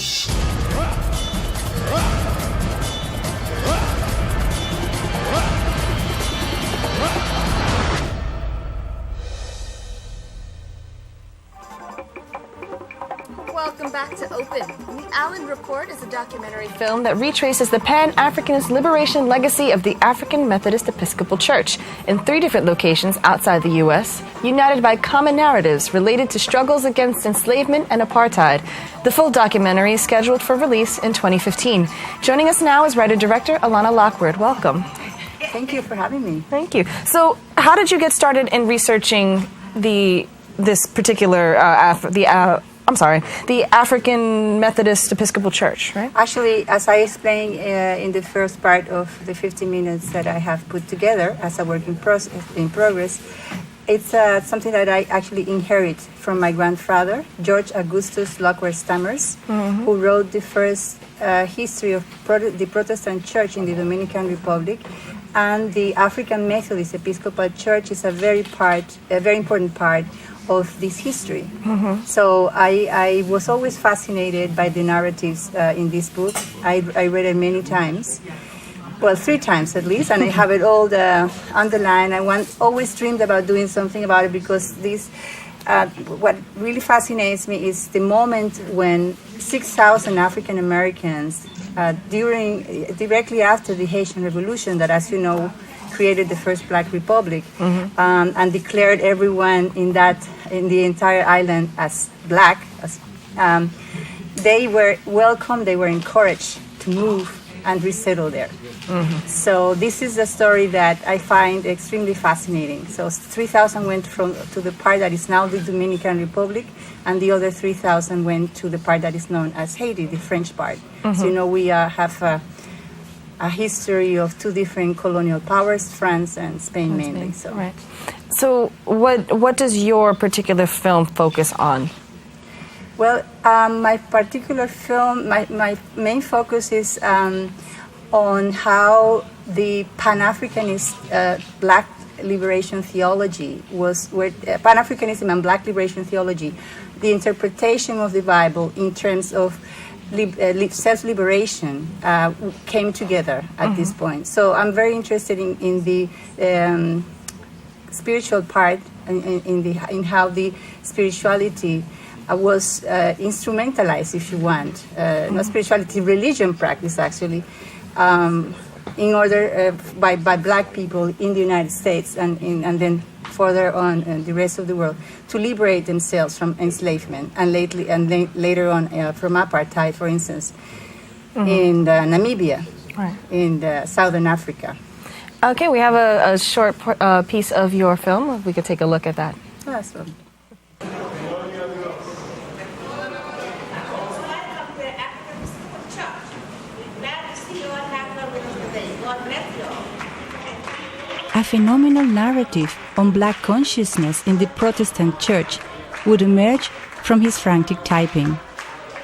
Welcome back to Open. The Allen Report is a documentary film that retraces the Pan-Africanist liberation legacy of the African Methodist Episcopal Church in 3 different locations outside the U.S., united by common narratives related to struggles against enslavement and apartheid. The full documentary is scheduled for release in 2015. Joining us now is writer-director Alana Lockwood. Welcome. Thank you for having me. Thank you. So, how did you get started in researching this particular the African Methodist Episcopal Church, right? Actually, as I explained in the first part of the 50 minutes that I have put together as a work in progress, it's something that I actually inherit from my grandfather, George Augustus Lockwood Stammers, who wrote the first history of the Protestant Church in the Dominican Republic. And the African Methodist Episcopal Church is a very important part of this history. So I was always fascinated by the narratives in this book. I read it many times, well, 3 times at least, and I have it all underlined. I always dreamed about doing something about it because what really fascinates me is the moment when 6,000 African Americans, directly after the Haitian Revolution, that, as you know, created the first Black Republic, and declared everyone in the entire island as Black. They were welcome, they were encouraged to move and resettle there. So this is a story that I find extremely fascinating. So 3,000 went to the part that is now the Dominican Republic, and the other 3,000 went to the part that is known as Haiti, the French part. So you know, we have a history of 2 different colonial powers, France and Spain mainly. So. Right. So what does your particular film focus on? Well, my particular film, my main focus is on how the Pan-Africanist Black liberation theology Pan-Africanism and Black liberation theology, the interpretation of the Bible in terms of self-liberation came together at this point. So I'm very interested in the spiritual part, in how the spirituality was instrumentalized, if you want, not spirituality, religion practice actually, in order by Black people in the United States and then further on in the rest of the world to liberate themselves from enslavement and later on from apartheid, for instance, in Namibia, in Southern Africa. Okay, we have a short piece of your film. If we could take a look at that. Awesome. A phenomenal narrative on black consciousness in the Protestant church would emerge from his frantic typing.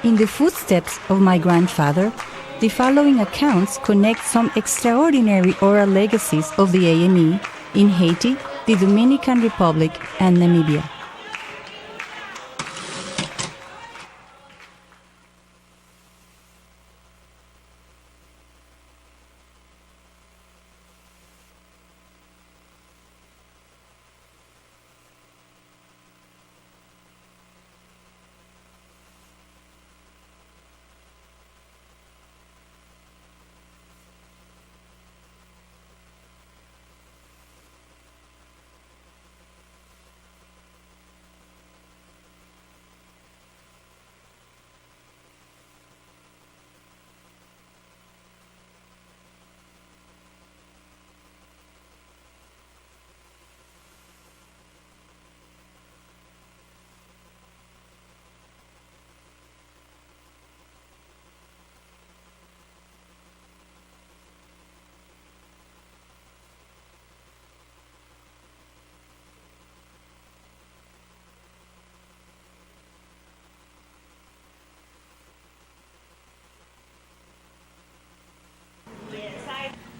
In the footsteps of my grandfather, the following accounts connect some extraordinary oral legacies of the AME in Haiti, the Dominican Republic, and Namibia.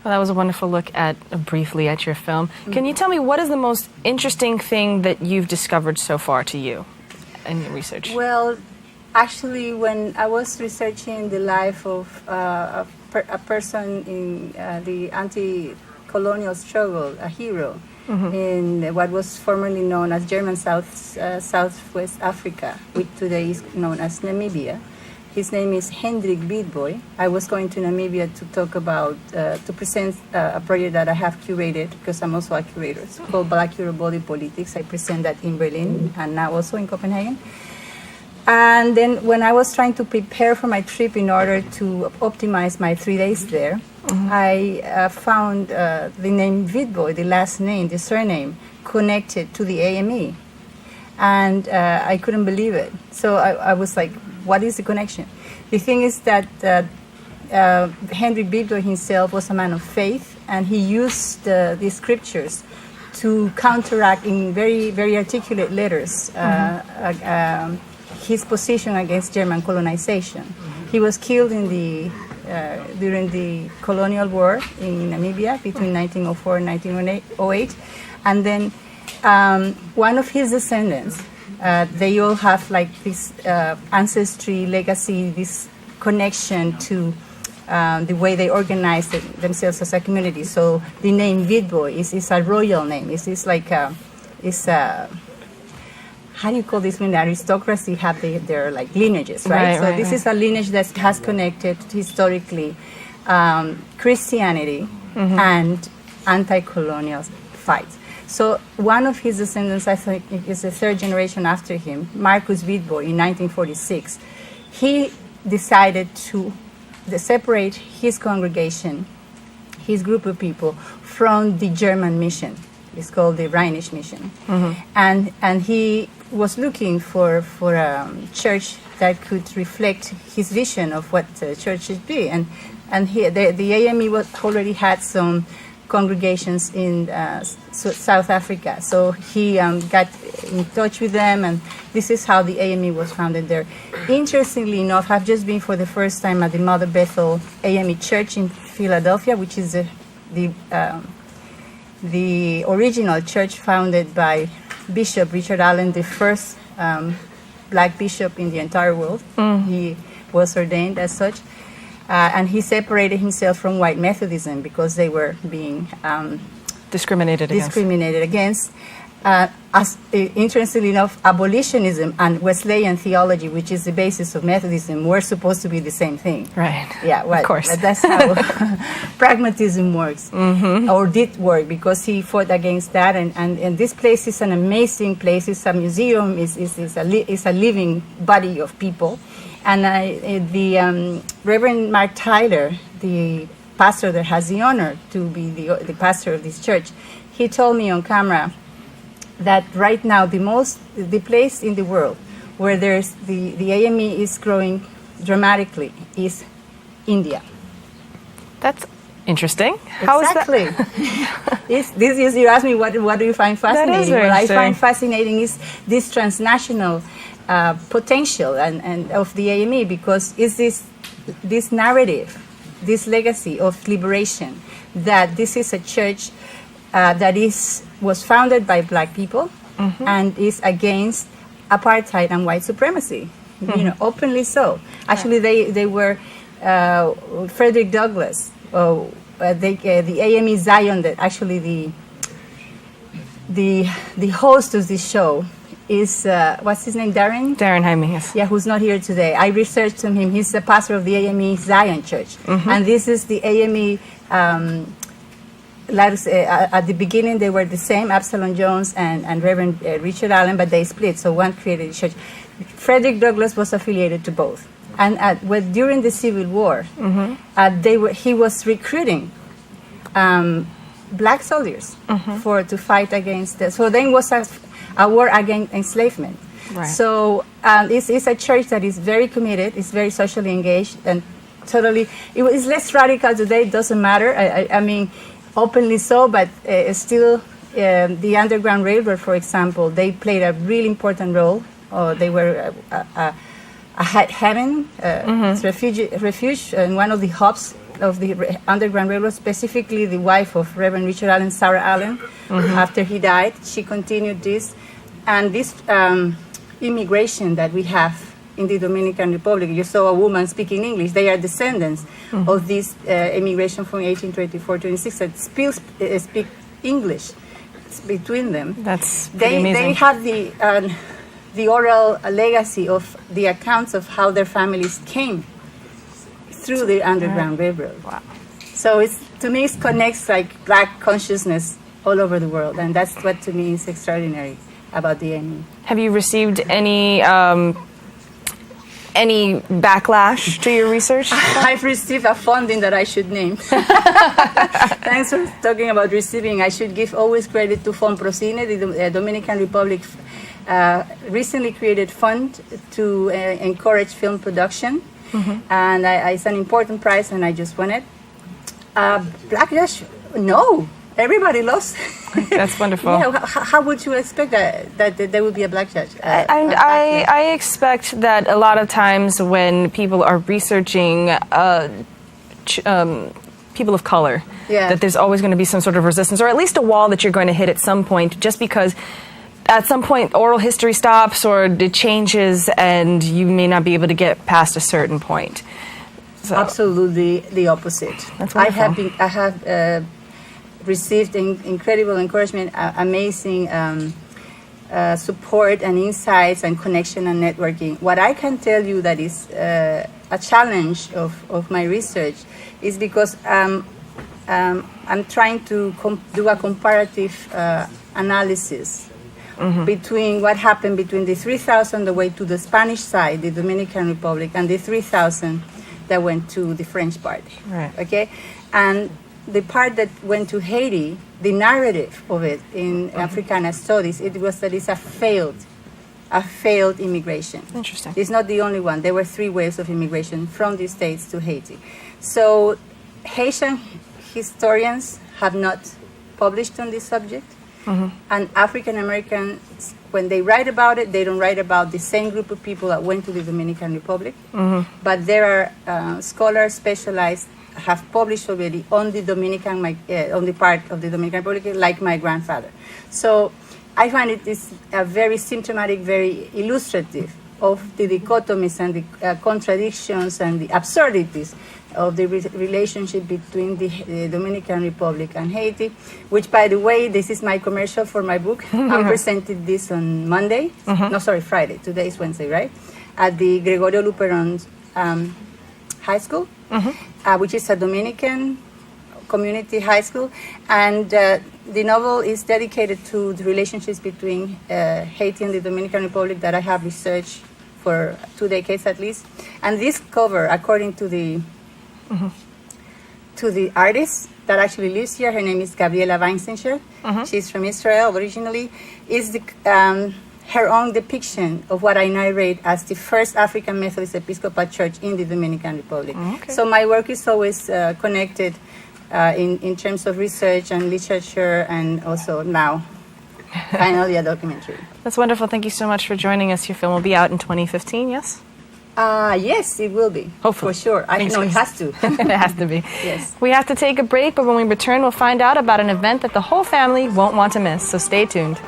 Well, that was a wonderful look at briefly at your film. Can you tell me what is the most interesting thing that you've discovered so far to you in your research? Well, actually, when I was researching the life of a person in the anti-colonial struggle, a hero, in what was formerly known as German Southwest Africa, which today is known as Namibia. His name is Hendrik Witbooi. I was going to Namibia to talk about, to present a project that I have curated, because I'm also a curator. It's called Black Euro-Body Politics. I present that in Berlin and now also in Copenhagen. And then when I was trying to prepare for my trip in order to optimize my 3 days there, I found the name Witbooi, the last name, the surname, connected to the AME. And I couldn't believe it. So I was like, what is the connection? The thing is that Hendrik Witbooi himself was a man of faith, and he used the scriptures to counteract in very, very articulate letters his position against German colonization. He was killed in during the colonial war in Namibia between 1904 and 1908, and then one of his descendants, they all have like this ancestry, legacy, this connection to the way they organize themselves as a community. So the name Witbooi is a royal name. It's like how do you call this when aristocracy have their like lineages, right? So this is a lineage that has connected historically Christianity and anti-colonial fights. So one of his descendants, I think, is the third generation after him, Marcus Witbooi, in 1946. He decided to separate his congregation, his group of people, from the German mission. It's called the Rhenish Mission. And he was looking for a church that could reflect his vision of what the church should be. And the AME already had some congregations in South Africa. So he got in touch with them, and this is how the AME was founded there. Interestingly enough, I've just been for the first time at the Mother Bethel AME Church in Philadelphia, which is the original church founded by Bishop Richard Allen, the first black bishop in the entire world. He was ordained as such. And he separated himself from white Methodism because they were being discriminated against. Interestingly enough, abolitionism and Wesleyan theology, which is the basis of Methodism, were supposed to be the same thing. Right. Yeah, well, of course. but that's how pragmatism works, or did work, because he fought against that. And this place is an amazing place. It's a museum. It's a living body of people. And the Reverend Mark Tyler, the pastor that has the honor to be the pastor of this church, he told me on camera that right now the place in the world where there's the AME is growing dramatically is India. That's interesting. How exactly. is that? You asked me what do you find fascinating? That is very what I interesting. find fascinating is this transnational potential and of the AME, because it's this narrative, this legacy of liberation, that this is a church that was founded by black people and is against apartheid and white supremacy, openly so. Actually, they were Frederick Douglass, the AME Zion, that actually the host of this show is, what's his name, Darren? Darren Jaime, yes. Yeah, who's not here today. I researched him. He's the pastor of the AME Zion Church. And this is the AME, at the beginning they were the same, Absalom Jones and Reverend Richard Allen, but they split, so one created a church. Frederick Douglass was affiliated to both. And during the Civil War, he was recruiting black soldiers to fight against this. So then was a war against enslavement. Right. So it's a church that is very committed, it's very socially engaged, and totally, it's less radical today, it doesn't matter. I mean, openly so, but still the Underground Railroad, for example, they played a really important role. They were a haven, refuge, and one of the hubs of the Underground Railroad, specifically the wife of Reverend Richard Allen, Sarah Allen. After he died, she continued this. And this immigration that we have in the Dominican Republic, you saw a woman speaking English. They are descendants of this immigration from 1824-26 that speak English. It's between them. That's pretty amazing. They have the oral legacy of the accounts of how their families came through the Underground Railroad. Wow. So to me, it connects like black consciousness all over the world, and that's what to me is extraordinary about the AME. Have you received any backlash to your research? I've received a funding that I should name. Thanks for talking about receiving. I should give always credit to Fonprocine, the Dominican Republic recently created fund to encourage film production. And it's an important prize, and I just won it. Backlash? No. Everybody loves. That's wonderful. Yeah, how would you expect that there would be a backlash? I expect that a lot of times when people are researching people of color, that there's always going to be some sort of resistance, or at least a wall that you're going to hit at some point, just because at some point oral history stops or it changes and you may not be able to get past a certain point. So. Absolutely the opposite. That's wonderful. I have received incredible encouragement, amazing support and insights and connection and networking. What I can tell you that is a challenge of my research is because I'm trying to do a comparative analysis between what happened between the 3,000 that went to the Spanish side, the Dominican Republic, and the 3,000 that went to the French part. Right. Okay? And the part that went to Haiti, the narrative of it in Africana studies, it was that it's a failed immigration. Interesting. It's not the only one. There were 3 waves of immigration from the States to Haiti. So Haitian historians have not published on this subject. And African Americans, when they write about it, they don't write about the same group of people that went to the Dominican Republic. But there are scholars specialized have published already on the on the part of the Dominican Republic, like my grandfather. So I find it is a very symptomatic, very illustrative of the dichotomies and the contradictions and the absurdities of the relationship between the Dominican Republic and Haiti, which, by the way, this is my commercial for my book. I presented this on Monday. No, sorry, Friday. Today is Wednesday, right? At the Gregorio Luperon High School, which is a Dominican community high school. And the novel is dedicated to the relationships between Haiti and the Dominican Republic that I have researched for 2 decades at least. And this cover, according to the artist that actually lives here, her name is Gabriela Weinstenscher. She's from Israel originally, is her own depiction of what I narrate as the first African Methodist Episcopal Church in the Dominican Republic. So my work is always connected in terms of research and literature, and also now, finally, a documentary. That's wonderful. Thank you so much for joining us. Your film will be out in 2015, yes? Yes, it will be. Hopefully. For sure. I know it has to. It has to be. Yes. We have to take a break, but when we return, we'll find out about an event that the whole family won't want to miss. So stay tuned.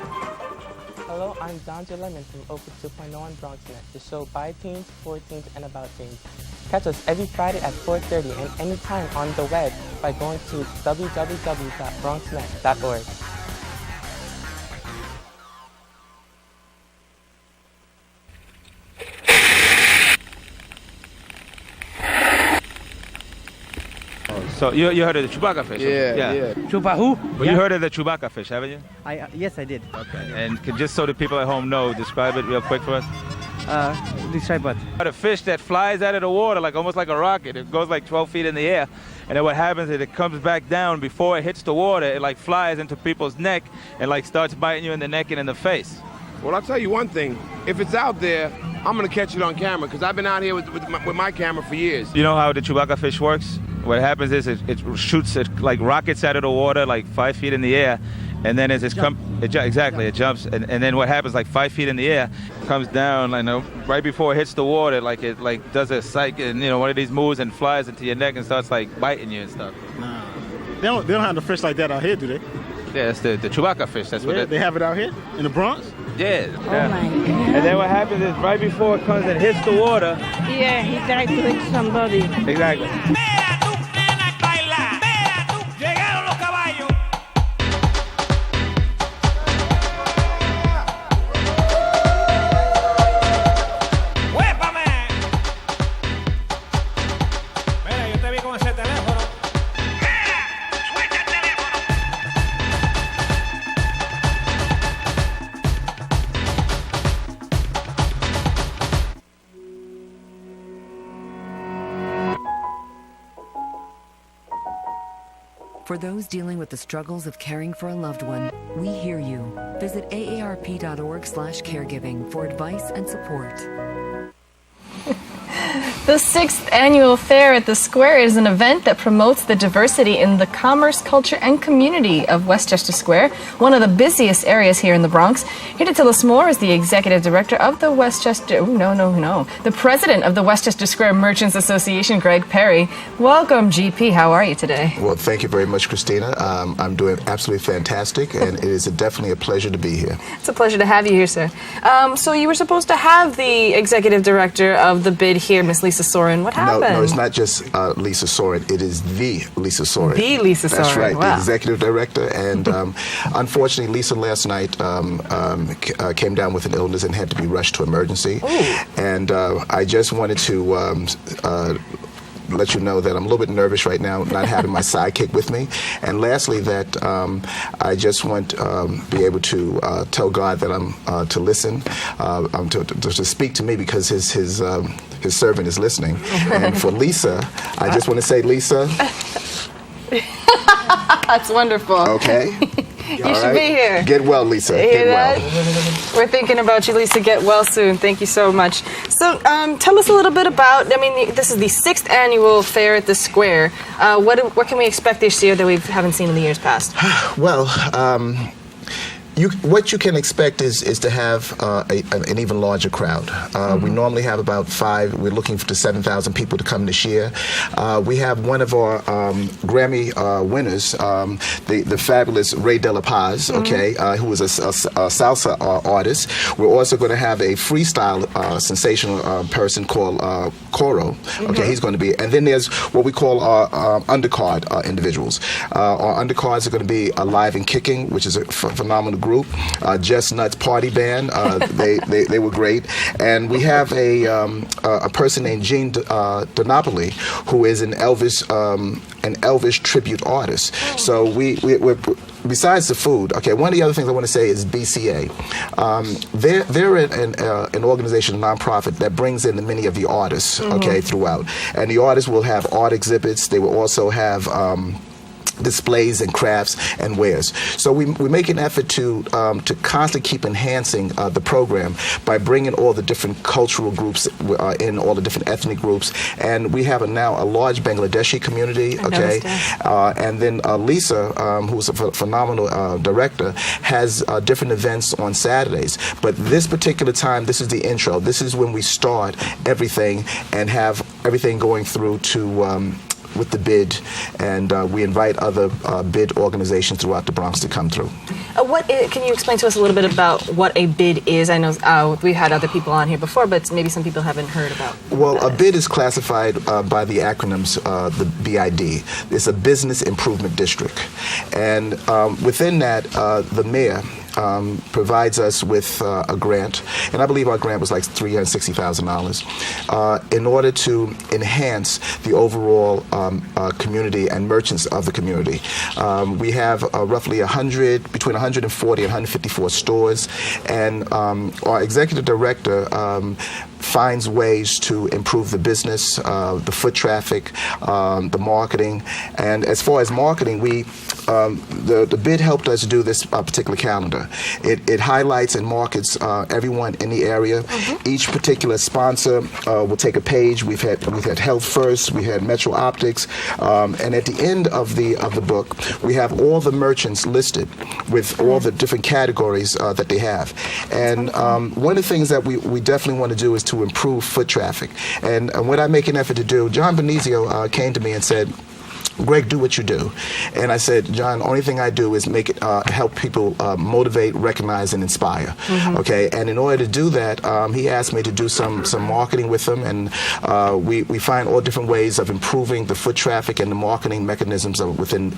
Hello, I'm Donja Lemon from Open 2.0 on BronxNet, the show by teens, for teens, and about teens. Catch us every Friday at 4:30 and anytime on the web by going to www.bronxnet.org. So you heard of the Chewbacca fish? Yeah. Chupa who? Well, you heard of the Chewbacca fish, haven't you? Yes, I did. Okay. And just so the people at home know, describe it real quick for us. Describe what? A fish that flies out of the water, like almost like a rocket. It goes like 12 feet in the air, and then what happens is it comes back down before it hits the water. It like flies into people's neck and like starts biting you in the neck and in the face. Well, I'll tell you one thing. If it's out there, I'm gonna catch it on camera because I've been out here with my camera for years. You know how the Chewbacca fish works? What happens is it shoots, it like rockets out of the water like 5 feet in the air, and then as it jumps, it jumps, and then what happens like 5 feet in the air, comes down, right before it hits the water, it does a one of these moves and flies into your neck and starts like biting you and stuff. Nah. They don't have the fish like that out here, do they? Yeah, it's the Chewbacca fish. That's what they have it out here in the Bronx. Yeah. Oh my God. And then what happens is right before it comes and hits the water. Yeah, he tried to hit somebody. Exactly. For those dealing with the struggles of caring for a loved one, we hear you. Visit aarp.org/caregiving for advice and support. The 6th annual Fair at the Square is an event that promotes the diversity in the commerce, culture, and community of Westchester Square, one of the busiest areas here in the Bronx. Here to tell us more is the executive director of the the president of the Westchester Square Merchants Association, Greg Perry. Welcome, GP. How are you today? Well, thank you very much, Christina. I'm doing absolutely fantastic, and it is definitely a pleasure to be here. It's a pleasure to have you here, sir. So you were supposed to have the executive director of the bid here, Miss Lisa Soren. What happened? No, it's not just Lisa Soren. It is the Lisa Soren. The Lisa Soren. That's right, wow. The executive director. And unfortunately, Lisa last night came down with an illness and had to be rushed to emergency. Ooh. And I just wanted to let you know that I'm a little bit nervous right now, not having my sidekick with me. And lastly, that I just want to be able to tell God that I'm to listen, to speak to me, because his servant is listening. And for Lisa, I just want to say, Lisa. That's wonderful. Okay. You should be here. Get well, Lisa. Get well. We're thinking about you, Lisa. Get well soon. Thank you so much. So tell us a little bit about, this is the 6th annual Fair at the Square. What can we expect this year that we haven't seen in the years past? Well, What you can expect is to have an even larger crowd. We normally have about we're looking to 7,000 people to come this year. We have one of our Grammy winners, the fabulous Ray De La Paz, who is a salsa artist. We're also going to have a freestyle sensational person called Coro. He's going to be, and then there's what we call our undercard individuals. Our undercards are going to be Alive and Kicking, which is a phenomenal group. Just Nuts Party Band, they were great, and we have a person named Gene Donopoli, who is an Elvis tribute artist. So we're besides the food, one of the other things I want to say is BCA. They're an organization, a nonprofit that brings in many of the artists, throughout, and the artists will have art exhibits. They will also have displays and crafts and wares. So we make an effort to constantly keep enhancing the program by bringing all the different cultural groups in, all the different ethnic groups, and we have now a large Bangladeshi community. And then Lisa, who's a phenomenal director, has different events on Saturdays. But this particular time, this is the intro. This is when we start everything and have everything going through to with the bid, and we invite other bid organizations throughout the Bronx to come through. Can you explain to us a little bit about what a bid is? I know we've had other people on here before, but maybe some people haven't heard about. Well, a bid is classified by the acronyms, the BID. It's a Business Improvement District, and within that, the mayor provides us with a grant, and I believe our grant was like $360,000 in order to enhance the overall community and merchants of the community. We have roughly between 140 and 154 stores, and our executive director finds ways to improve the business, the foot traffic, the marketing. And as far as marketing, the bid helped us do this particular calendar. It highlights and markets everyone in the area. Each particular sponsor will take a page. We've had Health First, we had Metro Optics, and at the end of the book, we have all the merchants listed with all the different categories that they have. And one of the things that we definitely want to do is to improve foot traffic. And what I make an effort to do, John Benizio came to me and said, Greg, do what you do. And I said, John, the only thing I do is make it help people motivate, recognize, and inspire. And in order to do that, he asked me to do some marketing with them, and we find all different ways of improving the foot traffic and the marketing mechanisms within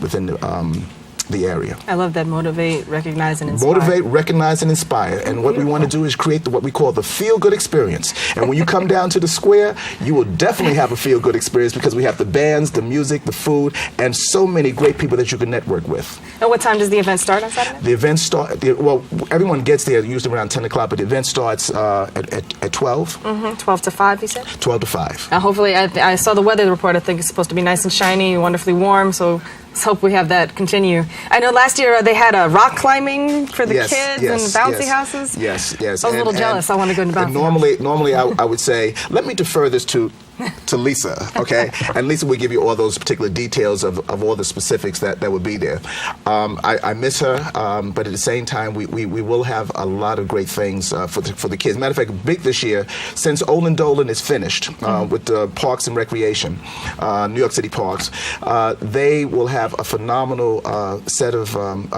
the area. I love that. Motivate, recognize, and inspire. Motivate, recognize, and inspire. And what we want to do is create what we call the feel-good experience. And when you come down to the square, you will definitely have a feel-good experience because we have the bands, the music, the food, and so many great people that you can network with. And what time does the event start on Saturday? The event well, everyone gets there usually around 10 o'clock, but the event starts at 12. 12 to 5, you said? 12 to 5. Hopefully, I saw the weather report. I think it's supposed to be nice and shiny, wonderfully warm, so let's hope we have that continue. I know last year they had a rock climbing for the kids and bouncy houses. Yes. I was a little jealous. I want to go to the bouncy Normally I would say, let me defer this to Lisa, okay? And Lisa will give you all those particular details of all the specifics that would be there. I miss her, but at the same time, we will have a lot of great things for the kids. Matter of fact, big this year, since Olin Dolan is finished with the Parks and Recreation, New York City Parks, they will have a phenomenal set of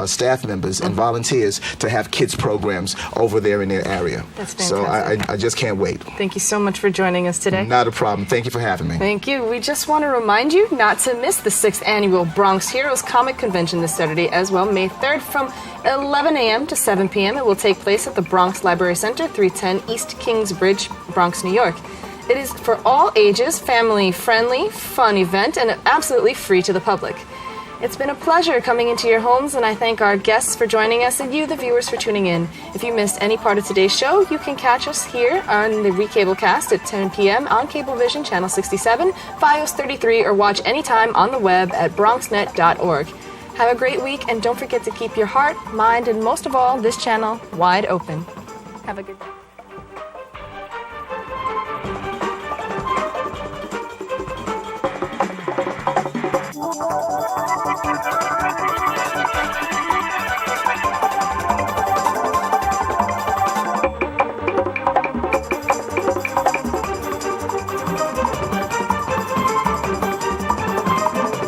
staff members and volunteers to have kids programs over there in their area. That's fantastic. So I just can't wait. Thank you so much for joining us today. Not a problem. Thank you for having me. Thank you. We just want to remind you not to miss the 6th Annual Bronx Heroes Comic Convention this Saturday as well, May 3rd from 11 a.m. to 7 p.m. It will take place at the Bronx Library Center, 310 East Kingsbridge, Bronx, New York. It is for all ages, family-friendly, fun event, and absolutely free to the public. It's been a pleasure coming into your homes, and I thank our guests for joining us and you, the viewers, for tuning in. If you missed any part of today's show, you can catch us here on the Recablecast at 10 p.m. on Cablevision Channel 67, Fios 33, or watch anytime on the web at bronxnet.org. Have a great week, and don't forget to keep your heart, mind, and most of all, this channel wide open. Have a good day.